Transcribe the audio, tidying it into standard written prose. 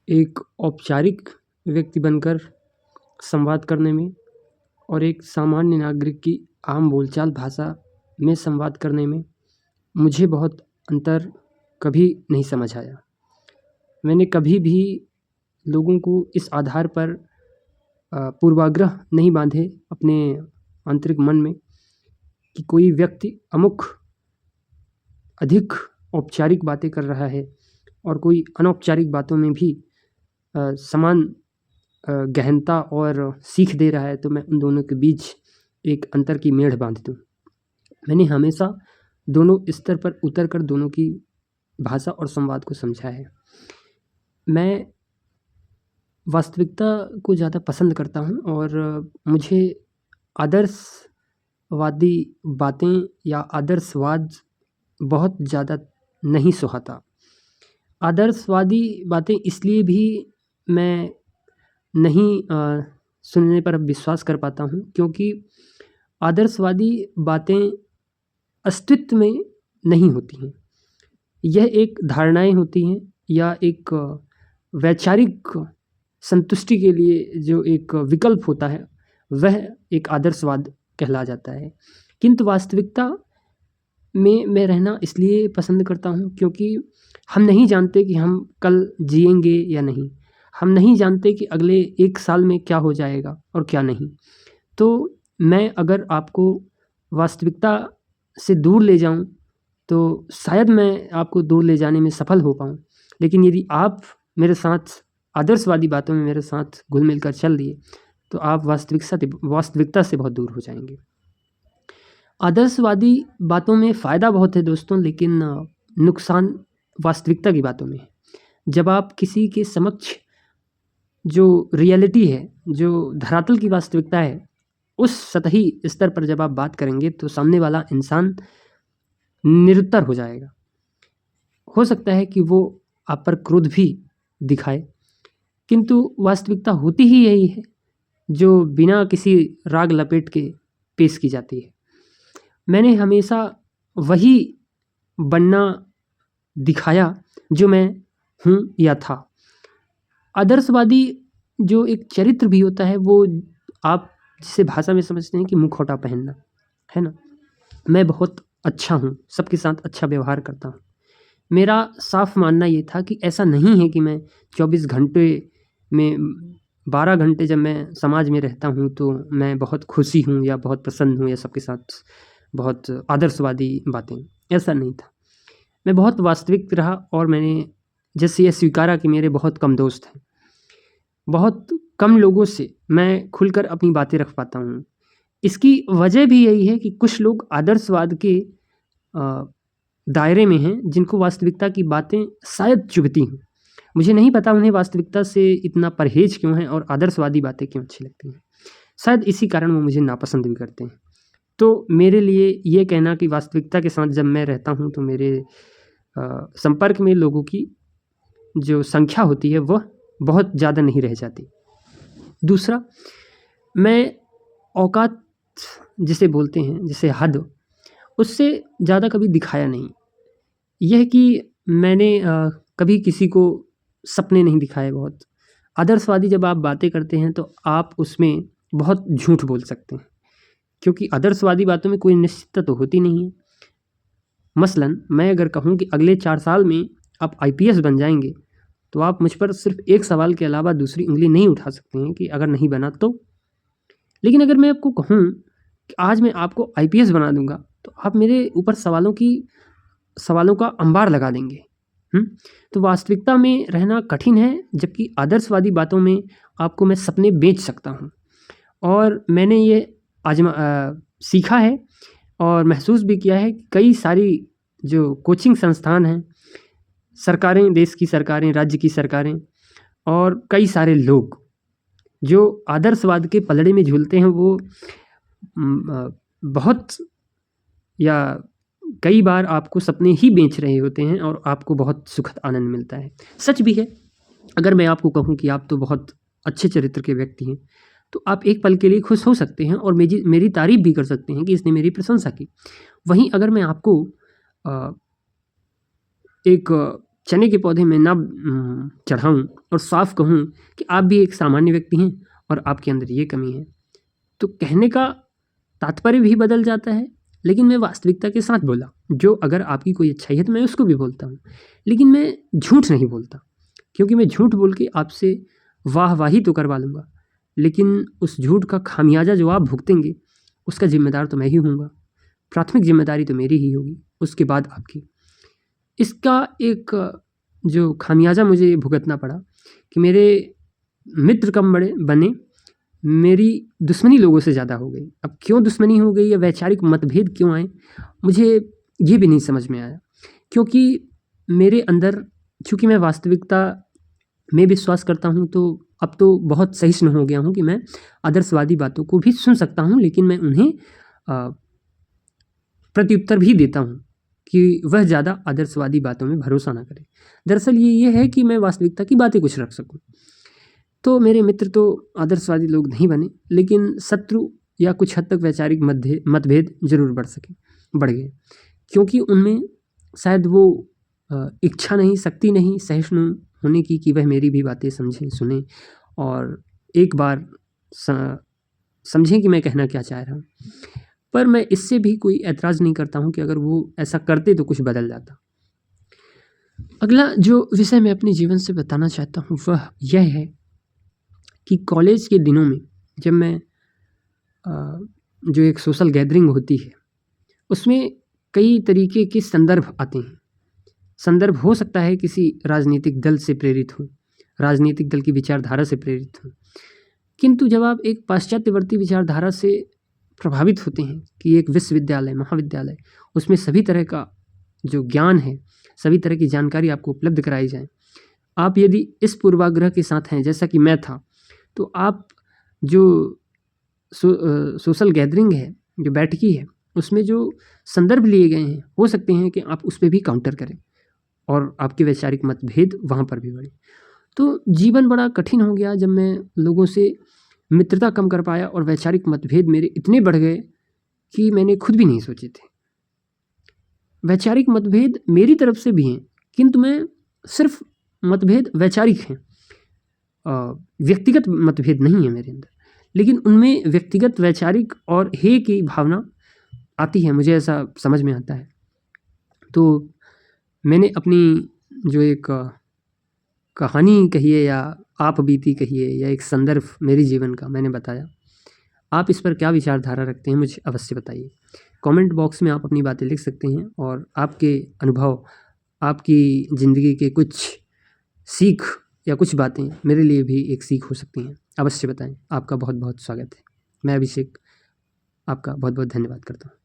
एक औपचारिक व्यक्ति बनकर संवाद करने में और एक सामान्य नागरिक की आम बोलचाल भाषा में संवाद करने में मुझे बहुत अंतर कभी नहीं समझ आया। मैंने कभी भी लोगों को इस आधार पर पूर्वाग्रह नहीं बांधे अपने आंतरिक मन में कि कोई व्यक्ति अमुक अधिक औपचारिक बातें कर रहा है और कोई अनौपचारिक बातों में भी समान गहनता और सीख दे रहा है, तो मैं उन दोनों के बीच एक अंतर की मेड़ बांध दूँ। मैंने हमेशा दोनों स्तर पर उतर कर दोनों की भाषा और संवाद को समझा है। मैं वास्तविकता को ज़्यादा पसंद करता हूँ और मुझे आदर्शवादी बातें या आदर्शवाद बहुत ज़्यादा नहीं सुहाता। आदर्शवादी बातें इसलिए भी मैं नहीं सुनने पर विश्वास कर पाता हूँ क्योंकि आदर्शवादी बातें अस्तित्व में नहीं होती हैं। यह एक धारणाएं होती हैं या एक वैचारिक संतुष्टि के लिए जो एक विकल्प होता है वह एक आदर्शवाद कहला जाता है। किंतु वास्तविकता में मैं रहना इसलिए पसंद करता हूँ क्योंकि हम नहीं जानते कि हम कल जिएंगे या नहीं। हम नहीं जानते कि अगले 1 साल में क्या हो जाएगा और क्या नहीं। तो मैं अगर आपको वास्तविकता से दूर ले जाऊं तो शायद मैं आपको दूर ले जाने में सफल हो पाऊं, लेकिन यदि आप मेरे साथ आदर्शवादी बातों में मेरे साथ घुल मिल कर चल दिए तो आप वास्तविकता से बहुत दूर हो जाएंगे। आदर्शवादी बातों में फ़ायदा बहुत है दोस्तों, लेकिन नुकसान वास्तविकता की बातों में है। जब आप किसी के समक्ष जो रियलिटी है, जो धरातल की वास्तविकता है, उस सतही स्तर पर जब आप बात करेंगे तो सामने वाला इंसान निरुत्तर हो जाएगा। हो सकता है कि वो आप पर क्रोध भी दिखाए, किंतु वास्तविकता होती ही यही है जो बिना किसी राग लपेट के पेश की जाती है। मैंने हमेशा वही बनना दिखाया जो मैं हूँ या था। आदर्शवादी जो एक चरित्र भी होता है वो आप जिसे भाषा में समझते हैं कि मुखौटा पहनना, है ना। मैं बहुत अच्छा हूँ, सबके साथ अच्छा व्यवहार करता हूँ। मेरा साफ मानना ये था कि ऐसा नहीं है कि मैं 24 घंटे में 12 घंटे जब मैं समाज में रहता हूँ तो मैं बहुत खुशी हूँ या बहुत प्रसन्न हूँ या सबके साथ बहुत आदर्शवादी बातें, ऐसा नहीं था। मैं बहुत वास्तविक रहा और मैंने जैसे ये स्वीकारा कि मेरे बहुत कम दोस्त हैं। बहुत कम लोगों से मैं खुलकर अपनी बातें रख पाता हूँ। इसकी वजह भी यही है कि कुछ लोग आदर्शवाद के दायरे में हैं जिनको वास्तविकता की बातें शायद चुभती हैं। मुझे नहीं पता उन्हें वास्तविकता से इतना परहेज क्यों है और आदर्शवादी बातें क्यों अच्छी लगती हैं। शायद इसी कारण वो मुझे नापसंद भी करते हैं। तो मेरे लिए ये कहना कि वास्तविकता के साथ जब मैं रहता हूँ तो मेरे संपर्क में लोगों की जो संख्या होती है वह बहुत ज़्यादा नहीं रह जाती। दूसरा, मैं औकात जिसे बोलते हैं, जिसे हद, उससे ज़्यादा कभी दिखाया नहीं। यह कि मैंने कभी किसी को सपने नहीं दिखाए बहुत। आदर्शवादी जब आप बातें करते हैं तो आप उसमें बहुत झूठ बोल सकते हैं क्योंकि आदर्शवादी बातों में कोई निश्चितता तो होती नहीं है। मसलन मैं अगर कहूँ कि अगले 4 साल में आप IPS बन जाएंगे तो आप मुझ पर सिर्फ एक सवाल के अलावा दूसरी उंगली नहीं उठा सकते हैं कि अगर नहीं बना तो। लेकिन अगर मैं आपको कहूँ कि आज मैं आपको IPS बना दूंगा तो आप मेरे ऊपर सवालों का अंबार लगा देंगे। तो वास्तविकता में रहना कठिन है, जबकि आदर्शवादी बातों में आपको मैं सपने बेच सकता हूँ। और मैंने ये सीखा है और महसूस भी किया है कि कई सारी जो कोचिंग संस्थान हैं, सरकारें, देश की सरकारें, राज्य की सरकारें और कई सारे लोग जो आदर्शवाद के पलड़े में झूलते हैं वो बहुत या कई बार आपको सपने ही बेच रहे होते हैं और आपको बहुत सुखद आनंद मिलता है। सच भी है। अगर मैं आपको कहूँ कि आप तो बहुत अच्छे चरित्र के व्यक्ति हैं तो आप एक पल के लिए खुश हो सकते हैं और मेरी तारीफ भी कर सकते हैं कि इसने मेरी प्रशंसा की। वहीं अगर मैं आपको एक चने के पौधे में ना चढ़ाऊँ और साफ कहूँ कि आप भी एक सामान्य व्यक्ति हैं और आपके अंदर ये कमी है, तो कहने का तात्पर्य भी बदल जाता है। लेकिन मैं वास्तविकता के साथ बोला, जो अगर आपकी कोई अच्छाई है तो मैं उसको भी बोलता हूँ, लेकिन मैं झूठ नहीं बोलता, क्योंकि मैं झूठ बोल के आपसे वाहवाही तो करवा लूँगा, लेकिन उस झूठ का खामियाजा जो आप भुगतेंगे उसका जिम्मेदार तो मैं ही हूँगा। प्राथमिक जिम्मेदारी तो मेरी ही होगी, उसके बाद आपकी। इसका एक जो खामियाजा मुझे भुगतना पड़ा कि मेरे मित्र कम बने, मेरी दुश्मनी लोगों से ज़्यादा हो गई। अब क्यों दुश्मनी हो गई या वैचारिक मतभेद क्यों आए, मुझे ये भी नहीं समझ में आया, क्योंकि मेरे अंदर, चूँकि मैं वास्तविकता में विश्वास करता हूँ, तो अब तो बहुत सहिष्णु हो गया हूँ कि मैं आदर्शवादी बातों को भी सुन सकता हूँ, लेकिन मैं उन्हें प्रत्युत्तर भी देता हूँ कि वह ज़्यादा आदर्शवादी बातों में भरोसा ना करें। दरअसल ये है कि मैं वास्तविकता की बातें कुछ रख सकूँ। तो मेरे मित्र तो आदर्शवादी लोग नहीं बने, लेकिन शत्रु या कुछ हद तक वैचारिक मतभेद जरूर बढ़ गए, क्योंकि उनमें शायद वो इच्छा नहीं, शक्ति नहीं सहिष्णु होने की कि वह मेरी भी बातें समझें, सुने और एक बार समझें कि मैं कहना क्या चाह रहा हूँ। पर मैं इससे भी कोई ऐतराज़ नहीं करता हूँ कि अगर वो ऐसा करते तो कुछ बदल जाता। अगला जो विषय मैं अपने जीवन से बताना चाहता हूँ वह यह है कि कॉलेज के दिनों में जब मैं जो एक सोशल गैदरिंग होती है उसमें कई तरीके के संदर्भ आते हैं। संदर्भ हो सकता है किसी राजनीतिक दल से प्रेरित हो, राजनीतिक दल की विचारधारा से प्रेरित हो, किंतु जब आप एक पाश्चात्यवर्ती विचारधारा से प्रभावित होते हैं कि एक विश्वविद्यालय, महाविद्यालय, उसमें सभी तरह का जो ज्ञान है, सभी तरह की जानकारी आपको उपलब्ध कराई जाए, आप यदि इस पूर्वाग्रह के साथ हैं जैसा कि मैं था, तो आप जो सोशल गैदरिंग है, जो बैठकी है, उसमें जो संदर्भ लिए गए हैं, हो सकते हैं कि आप उस पर भी काउंटर करें और आपके वैचारिक मतभेद वहाँ पर भी बढ़े। तो जीवन बड़ा कठिन हो गया जब मैं लोगों से मित्रता कम कर पाया और वैचारिक मतभेद मेरे इतने बढ़ गए कि मैंने खुद भी नहीं सोचे थे। वैचारिक मतभेद मेरी तरफ से भी हैं, किंतु मैं सिर्फ मतभेद वैचारिक हैं, व्यक्तिगत मतभेद नहीं है मेरे अंदर, लेकिन उनमें व्यक्तिगत, वैचारिक और हे की भावना आती है, मुझे ऐसा समझ में आता है। तो मैंने अपनी जो एक कहानी कहिए या आप बीती कहिए या एक संदर्भ मेरे जीवन का मैंने बताया। आप इस पर क्या विचारधारा रखते हैं मुझे अवश्य बताइए। कमेंट बॉक्स में आप अपनी बातें लिख सकते हैं और आपके अनुभव, आपकी ज़िंदगी के कुछ सीख या कुछ बातें मेरे लिए भी एक सीख हो सकती हैं, अवश्य बताएं। आपका बहुत बहुत स्वागत है। मैं अभिषेक आपका बहुत बहुत धन्यवाद करता हूँ।